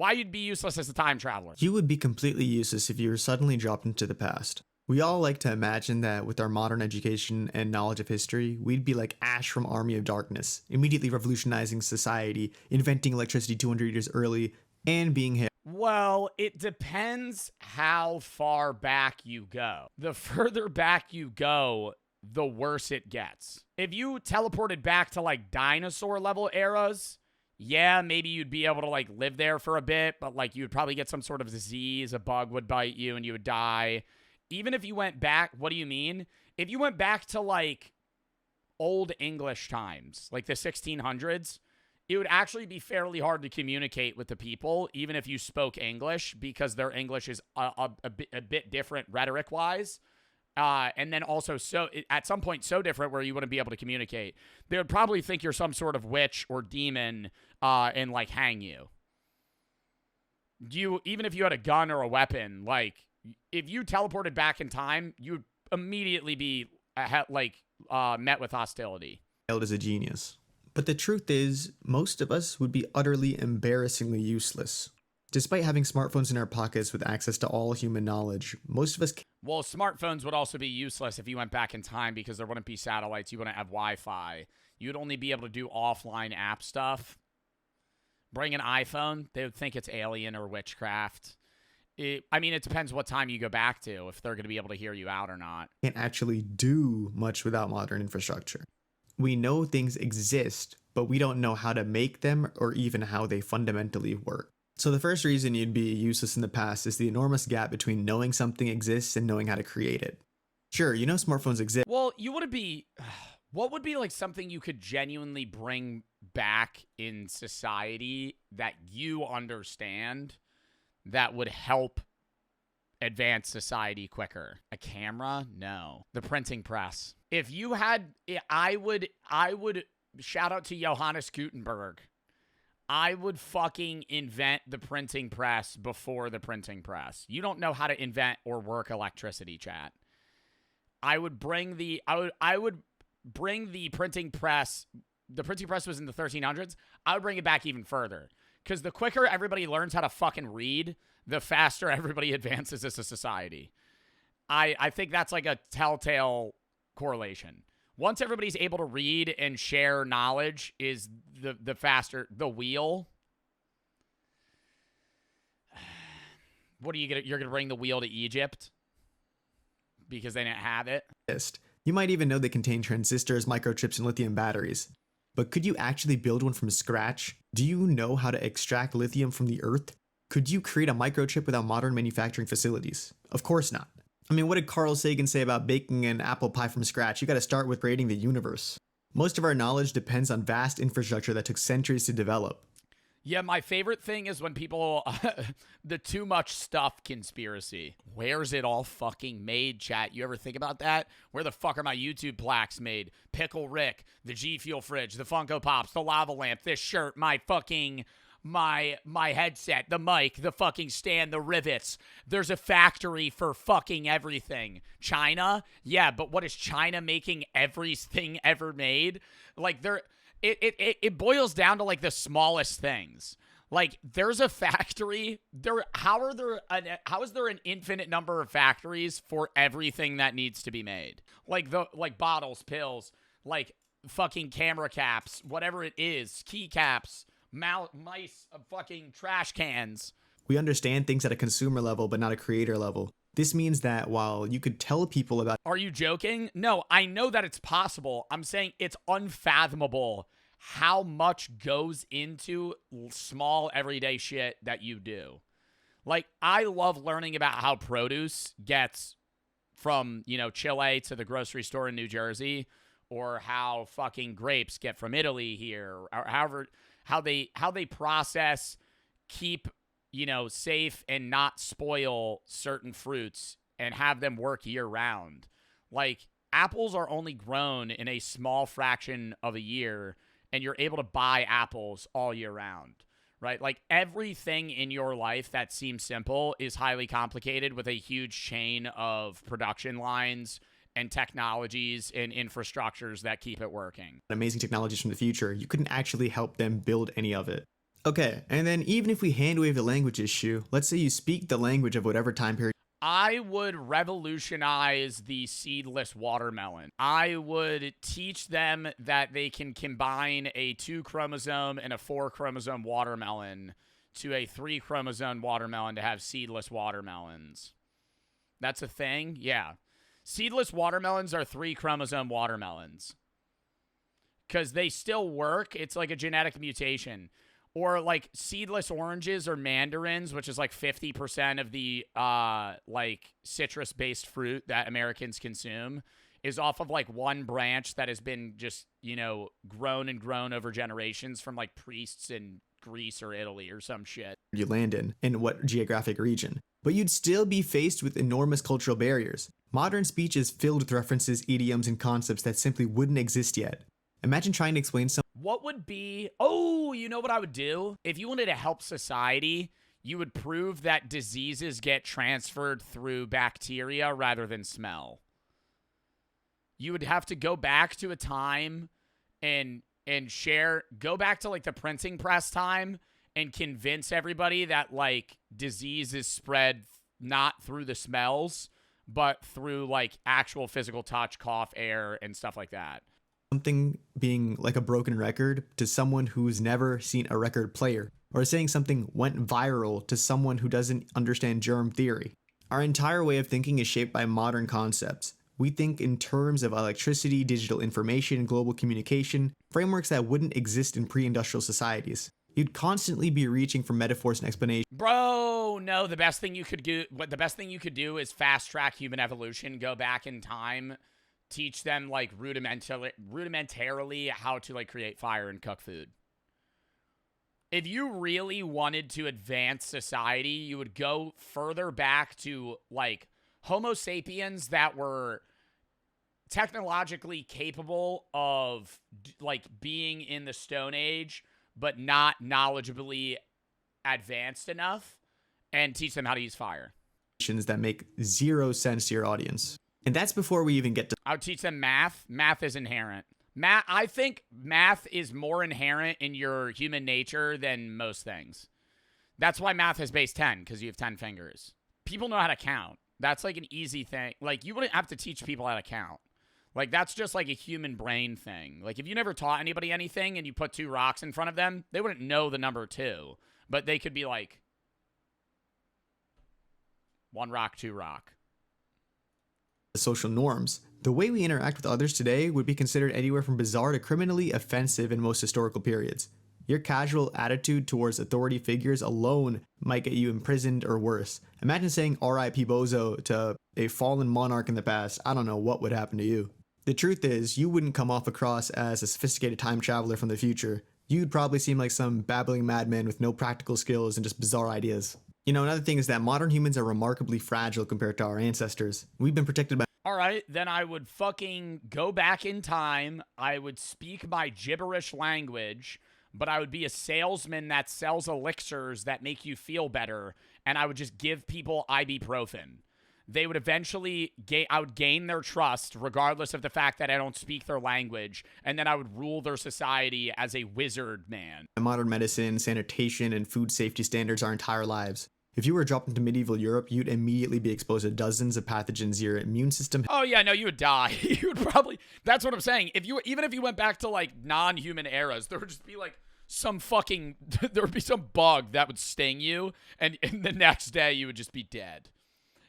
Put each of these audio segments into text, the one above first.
Why you'd be useless as a time traveler? You would be completely useless if you were suddenly dropped into the past. We all like to imagine that with our modern education and knowledge of history, we'd be like Ash from Army of Darkness, immediately revolutionizing society, inventing electricity 200 years early, and being hit. Well, it depends how far back you go. The further back you go, the worse it gets. If you teleported back to like dinosaur level eras, yeah, maybe you'd be able to like live there for a bit, but like you'd probably get some sort of disease, a bug would bite you and you would die. Even if you went back, what do you mean? If you went back to like old English times, like the 1600s, it would actually be fairly hard to communicate with the people, even if you spoke English, because their English is a bit different rhetoric-wise. And then also at some point so different where you wouldn't be able to communicate. They would probably think you're some sort of witch or demon and like hang you. Even if you had a gun or a weapon, like if you teleported back in time, you would immediately be met with hostility. As a genius. But the truth is, most of us would be utterly embarrassingly useless. Despite having smartphones in our pockets with access to all human knowledge, most of us can't. Well, smartphones would also be useless if you went back in time because there wouldn't be satellites. You wouldn't have Wi-Fi. You'd only be able to do offline app stuff. Bring an iPhone, they would think it's alien or witchcraft. It depends what time you go back to, if they're going to be able to hear you out or not. Can't actually do much without modern infrastructure. We know things exist, but we don't know how to make them or even how they fundamentally work. So the first reason you'd be useless in the past is the enormous gap between knowing something exists and knowing how to create it. Sure, you know smartphones exist. Well, you wouldn't be... What would be like something you could genuinely bring back in society that you understand that would help advance society quicker? A camera? No. The printing press. If you had... I would shout out to Johannes Gutenberg. I would fucking invent the printing press before the printing press. You don't know how to invent or work electricity, chat. I would bring the printing press. The printing press was in the 1300s. I would bring it back even further. Because the quicker everybody learns how to fucking read, the faster everybody advances as a society. I think that's like a telltale correlation. Once everybody's able to read and share knowledge is the faster the wheel. What are you gonna? You're gonna bring the wheel to Egypt because they didn't have it. You might even know they contain transistors, microchips, and lithium batteries. But could you actually build one from scratch? Do you know how to extract lithium from the earth? Could you create a microchip without modern manufacturing facilities? Of course not. I mean, what did Carl Sagan say about baking an apple pie from scratch? You gotta start with creating the universe. Most of our knowledge depends on vast infrastructure that took centuries to develop. Yeah, my favorite thing is when people, the too much stuff conspiracy. Where's it all fucking made, chat? You ever think about that? Where the fuck are my YouTube plaques made? Pickle Rick, the G Fuel fridge, the Funko Pops, the lava lamp, this shirt, my fucking... My headset, the mic, the fucking stand, the rivets. There's a factory for fucking everything. China? Yeah, but what is China making everything ever made? Like, it boils down to, like, the smallest things. Like, there's a factory. How is there an infinite number of factories for everything that needs to be made? Like bottles, pills, like fucking camera caps, whatever it is, keycaps, mice, fucking trash cans. We understand things at a consumer level, but not a creator level. This means that while you could tell people about... Are you joking? No, I know that it's possible. I'm saying it's unfathomable how much goes into small everyday shit that you do. Like, I love learning about how produce gets from, Chile to the grocery store in New Jersey, or how fucking grapes get from Italy here, or however... How they process, keep, safe and not spoil certain fruits and have them work year round. Like, apples are only grown in a small fraction of a year, and you're able to buy apples all year round, right? Like, everything in your life that seems simple is highly complicated with a huge chain of production lines and technologies and infrastructures that keep it working. Amazing technologies from the future, you couldn't actually help them build any of it. Okay, and then even if we handwave the language issue, let's say you speak the language of whatever time period. I would revolutionize the seedless watermelon. I would teach them that they can combine a 2 chromosome and a 4 chromosome watermelon to a 3 chromosome watermelon to have seedless watermelons. That's a thing? Yeah. Seedless watermelons are 3 chromosome watermelons. Because they still work. It's like a genetic mutation. Or like seedless oranges or mandarins, which is like 50% of the like citrus-based fruit that Americans consume, is off of like one branch that has been just, you know, grown and grown over generations from like priests in Greece or Italy or some shit. You land in what geographic region. But you'd still be faced with enormous cultural barriers. Modern speech is filled with references, idioms, and concepts that simply wouldn't exist yet. Imagine trying to explain something. What would be, oh, you know what I would do? If you wanted to help society, you would prove that diseases get transferred through bacteria rather than smell. You would have to go back to a time and go back to like the printing press time and convince everybody that like disease is spread not through the smells, but through like actual physical touch, cough, air, and stuff like that. Something being like a broken record to someone who's never seen a record player, or saying something went viral to someone who doesn't understand germ theory. Our entire way of thinking is shaped by modern concepts. We think in terms of electricity, digital information, global communication, frameworks that wouldn't exist in pre-industrial societies. You'd constantly be reaching for metaphors and explanations. Bro, no, the best thing you could do is fast track human evolution, go back in time, teach them like rudimentarily how to like create fire and cook food. If you really wanted to advance society, you would go further back to like Homo sapiens that were technologically capable of like being in the Stone Age, but not knowledgeably advanced enough, and teach them how to use fire. That make zero sense to your audience. And that's before we even get to. I would teach them math. Math is inherent. I think math is more inherent in your human nature than most things. That's why math is base 10, because you have 10 fingers. People know how to count. That's like an easy thing. Like, you wouldn't have to teach people how to count. Like, that's just like a human brain thing. Like, if you never taught anybody anything and you put 2 rocks in front of them, they wouldn't know the number 2. But they could be like, 1 rock, 2 rock. Social norms. The way we interact with others today would be considered anywhere from bizarre to criminally offensive in most historical periods. Your casual attitude towards authority figures alone might get you imprisoned or worse. Imagine saying R.I.P. Bozo to a fallen monarch in the past. I don't know what would happen to you. The truth is, you wouldn't come off across as a sophisticated time traveler from the future. You'd probably seem like some babbling madman with no practical skills and just bizarre ideas. You know, another thing is that modern humans are remarkably fragile compared to our ancestors. We've been protected by. All right, then I would fucking go back in time. I would speak my gibberish language, but I would be a salesman that sells elixirs that make you feel better, and I would just give people ibuprofen. They would eventually I would gain their trust regardless of the fact that I don't speak their language, and then I would rule their society as a wizard man. Modern medicine, sanitation, and food safety standards our entire lives. If you were dropped into medieval Europe, you'd immediately be exposed to dozens of pathogens your immune system. Oh yeah, no, you would die. You would probably. That's what I'm saying. Even if you went back to like non-human eras, there would just be like some fucking. There would be some bug that would sting you, and the next day you would just be dead.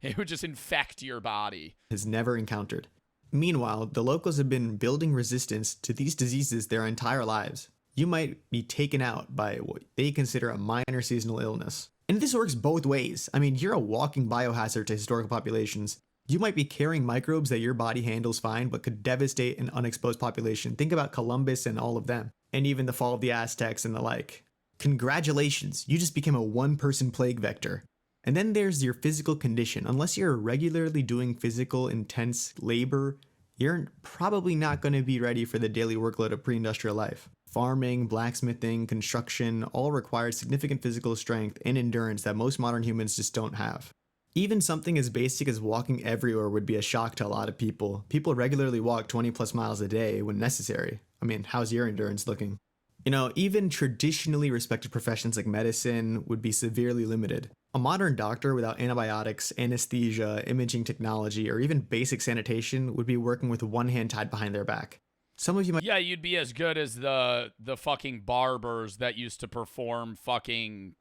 It would just infect your body. Has never encountered. Meanwhile, the locals have been building resistance to these diseases their entire lives. You might be taken out by what they consider a minor seasonal illness. And this works both ways. I mean, you're a walking biohazard to historical populations. You might be carrying microbes that your body handles fine, but could devastate an unexposed population. Think about Columbus and all of them, and even the fall of the Aztecs and the like. Congratulations, you just became a one-person plague vector. And then there's your physical condition. Unless you're regularly doing physical, intense labor, you're probably not going to be ready for the daily workload of pre-industrial life. Farming, blacksmithing, construction all require significant physical strength and endurance that most modern humans just don't have. Even something as basic as walking everywhere would be a shock to a lot of people. People regularly walk 20 plus miles a day when necessary. I mean, how's your endurance looking? Even traditionally respected professions like medicine would be severely limited. A modern doctor without antibiotics, anesthesia, imaging technology, or even basic sanitation would be working with one hand tied behind their back. Some of you might Yeah, you'd be as good as the fucking barbers that used to perform fucking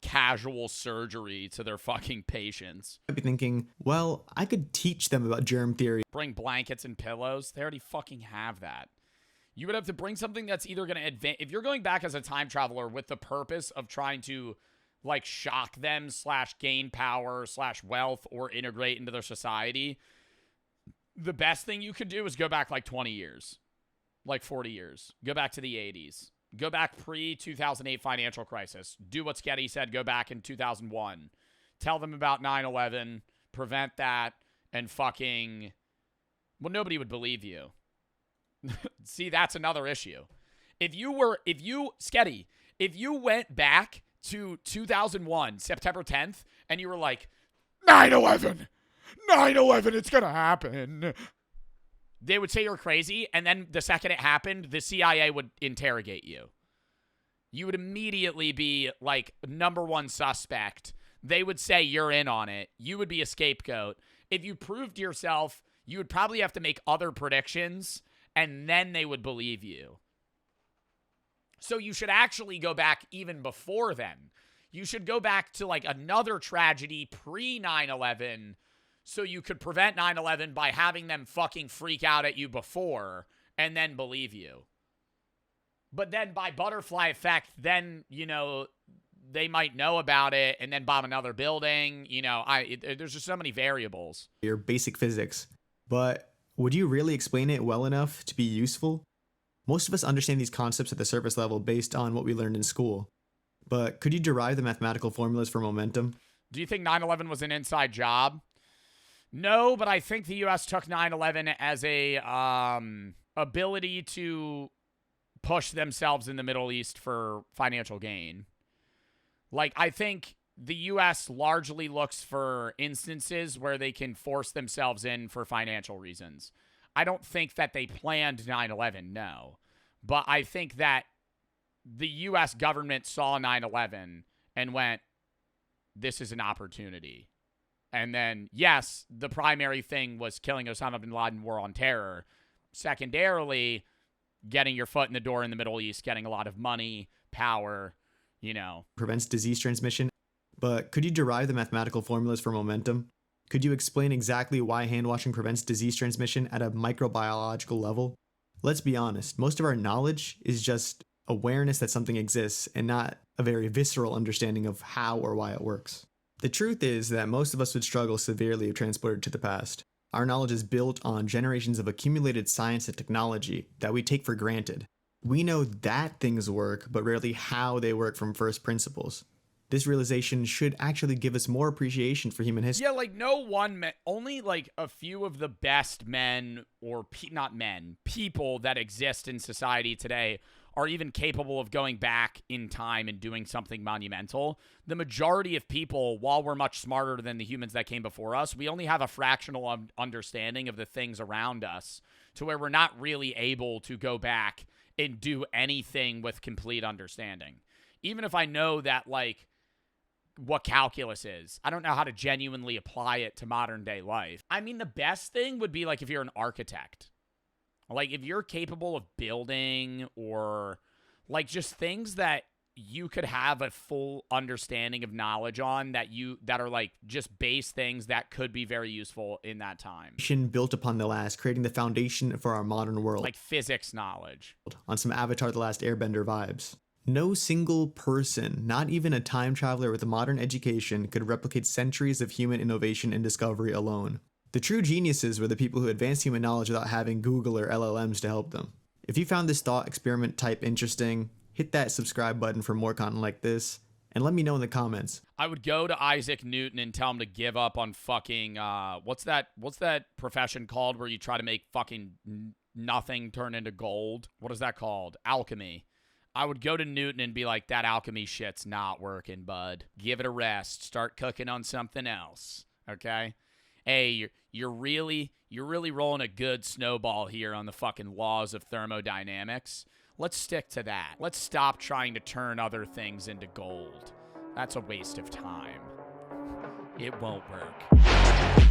casual surgery to their fucking patients. be thinking, well, I could teach them about germ theory. Bring blankets and pillows. They already fucking have that. You would have to bring something that's either going to advance. If you're going back as a time traveler with the purpose of trying to, like, shock them / gain power / wealth or integrate into their society, the best thing you could do is go back like 20 years, like 40 years. Go back to the 80s. Go back pre-2008 financial crisis. Do what Sketty said. Go back in 2001. Tell them about 9/11. Prevent that. And fucking... Well, nobody would believe you. See, that's another issue. Sketty, if you went back to 2001, September 10th, and you were like, 9/11, it's going to happen. They would say you're crazy, and then the second it happened, the CIA would interrogate you. You would immediately be, like, number one suspect. They would say you're in on it. You would be a scapegoat. If you proved yourself, you would probably have to make other predictions, and then they would believe you. So you should actually go back even before then. You should go back to, like, another tragedy pre-9/11 so you could prevent 9/11 by having them fucking freak out at you before and then believe you. But then by butterfly effect, then, they might know about it and then bomb another building. There's just so many variables. Your basic physics. But would you really explain it well enough to be useful? Most of us understand these concepts at the surface level based on what we learned in school. But could you derive the mathematical formulas for momentum? Do you think 9/11 was an inside job? No, but I think the U.S. took 9/11 as a ability to push themselves in the Middle East for financial gain. Like, I think the U.S. largely looks for instances where they can force themselves in for financial reasons. I don't think that they planned 9/11, no. But I think that the U.S. government saw 9/11 and went, this is an opportunity. And then, yes, the primary thing was killing Osama bin Laden, war on terror. Secondarily, getting your foot in the door in the Middle East, getting a lot of money, power, Prevents disease transmission. But could you derive the mathematical formulas for momentum? Could you explain exactly why hand washing prevents disease transmission at a microbiological level? Let's be honest, most of our knowledge is just awareness that something exists and not a very visceral understanding of how or why it works. The truth is that most of us would struggle severely if transported to the past. Our knowledge is built on generations of accumulated science and technology that we take for granted. We know that things work, but rarely how they work from first principles. This realization should actually give us more appreciation for human history. Yeah, like only like a few of the best men or people that exist in society today are even capable of going back in time and doing something monumental. The majority of people, while we're much smarter than the humans that came before us, we only have a fractional understanding of the things around us to where we're not really able to go back and do anything with complete understanding. Even if I know that, like, what calculus is, I don't know how to genuinely apply it to modern day life. I mean, the best thing would be, like, if you're an architect. Like, if you're capable of building or, like, just things that you could have a full understanding of knowledge on that are, like, just base things that could be very useful in that time. Built upon the last, creating the foundation for our modern world. Like physics knowledge. On some Avatar The Last Airbender vibes. No single person, not even a time traveler with a modern education, could replicate centuries of human innovation and discovery alone. The true geniuses were the people who advanced human knowledge without having Google or LLMs to help them. If you found this thought experiment type interesting, hit that subscribe button for more content like this, and let me know in the comments. I would go to Isaac Newton and tell him to give up on fucking, what's that profession called where you try to make fucking nothing turn into gold? What is that called? Alchemy. I would go to Newton and be like, that alchemy shit's not working, bud. Give it a rest. Start cooking on something else, okay? Hey, you're really rolling a good snowball here on the fucking laws of thermodynamics. Let's stick to that. Let's stop trying to turn other things into gold. That's a waste of time. It won't work.